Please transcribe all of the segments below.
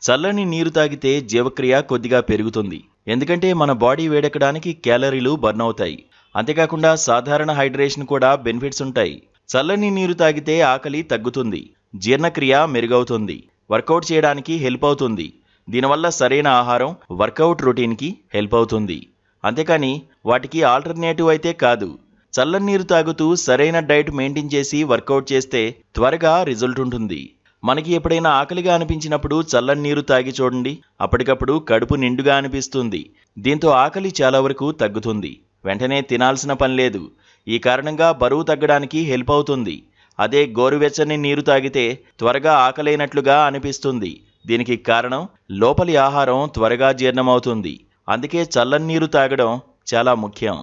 చల్లని నీరు తాగితే జీవక్రియ కొద్దిగా పెరుగుతుంది. ఎందుకంటే మన బాడీ వేడెక్కడానికి క్యాలరీలు బర్న్ అవుతాయి. అంతేకాకుండా సాధారణ హైడ్రేషన్ కూడా బెనిఫిట్స్ ఉంటాయి. చల్లని నీరు తాగితే ఆకలి తగ్గుతుంది, జీర్ణక్రియ మెరుగవుతుంది, వర్కౌట్ చేయడానికి హెల్ప్ అవుతుంది. దీనివల్ల సరైన ఆహారం వర్కౌట్ రొటీన్కి హెల్ప్ అవుతుంది. అంతేకాని వాటికి ఆల్టర్నేటివ్ అయితే కాదు. చల్లని నీరు తాగుతూ సరైన డైట్ మెయింటైన్ చేసి వర్కౌట్ చేస్తే త్వరగా రిజల్ట్ ఉంటుంది. మనకి ఎప్పుడైనా ఆకలిగా అనిపించినప్పుడు చల్లని నీరు తాగి చూడండి. అప్పటికప్పుడు కడుపు నిండుగా అనిపిస్తుంది. దీంతో ఆకలి చాలా వరకు తగ్గుతుంది. వెంటనే తినాల్సిన పని లేదు. ఈ కారణంగా బరువు తగ్గడానికి హెల్ప్ అవుతుంది. అదే గోరువెచ్చని నీరు తాగితే త్వరగా ఆకలైనట్లుగా అనిపిస్తుంది. దీనికి కారణం లోపలి ఆహారం త్వరగా జీర్ణమవుతుంది. అందుకే చల్లని నీరు తాగడం చాలా ముఖ్యం.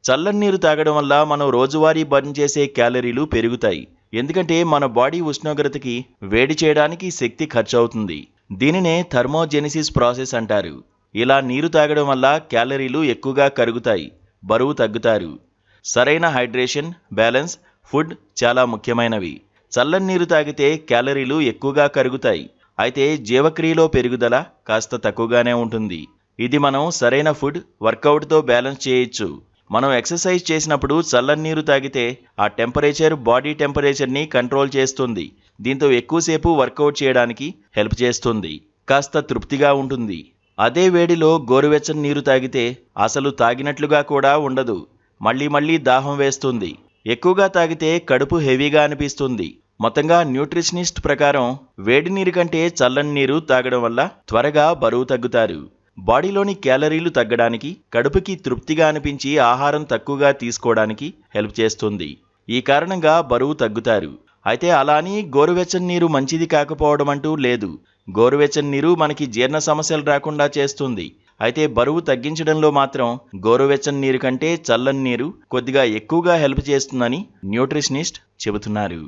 చల్లని నీరు తాగడం వల్ల మనం రోజువారీ బర్న్ చేసే క్యాలరీలు పెరుగుతాయి. ఎందుకంటే మన బాడీ ఉష్ణోగ్రతకి వేడి చేయడానికి శక్తి ఖర్చు అవుతుంది. దీనినే థర్మోజెనిసిస్ ప్రాసెస్ అంటారు. ఇలా నీరు తాగడం వల్ల క్యాలరీలు ఎక్కువగా కరుగుతాయి, బరువు తగ్గుతారు. సరైన హైడ్రేషన్, బ్యాలెన్స్ ఫుడ్ చాలా ముఖ్యమైనవి. చల్లని నీరు తాగితే క్యాలరీలు ఎక్కువగా కరుగుతాయి. అయితే జీవక్రియలో పెరుగుదల కాస్త తక్కువగానే ఉంటుంది. ఇది మనం సరైన ఫుడ్, వర్కౌట్తో బ్యాలెన్స్ చేయొచ్చు. మనం ఎక్సర్సైజ్ చేసినప్పుడు చల్లని నీరు తాగితే ఆ టెంపరేచర్ బాడీ టెంపరేచర్ని కంట్రోల్ చేస్తుంది. దీంతో ఎక్కువసేపు వర్కౌట్ చేయడానికి హెల్ప్ చేస్తుంది. కాస్త తృప్తిగా ఉంటుంది. అదే వేడిలో గోరువెచ్చని నీరు తాగితే అసలు తాగినట్లుగా కూడా ఉండదు. మళ్ళీ దాహం వేస్తుంది. ఎక్కువగా తాగితే కడుపు హెవీగా అనిపిస్తుంది. మొత్తంగా న్యూట్రిషనిస్ట్ ప్రకారం వేడి నీరు కంటే చల్లని నీరు తాగడం వల్ల త్వరగా బరువు తగ్గుతారు. బాడీలోని క్యాలరీలు తగ్గడానికి, కడుపుకి తృప్తిగా అనిపించి ఆహారం తక్కువగా తీసుకోవడానికి హెల్ప్ చేస్తుంది. ఈ కారణంగా బరువు తగ్గుతారు. అయితే అలా అని గోరువెచ్చని నీరు మంచిది కాకపోవడం అంటూ లేదు. గోరువెచ్చని నీరు మనకి జీర్ణ సమస్యలు రాకుండా చేస్తుంది. అయితే బరువు తగ్గించడంలో మాత్రం గోరువెచ్చని నీరు కంటే చల్లని నీరు కొద్దిగా ఎక్కువగా హెల్ప్ చేస్తుందని న్యూట్రిషనిస్ట్ చెబుతున్నారు.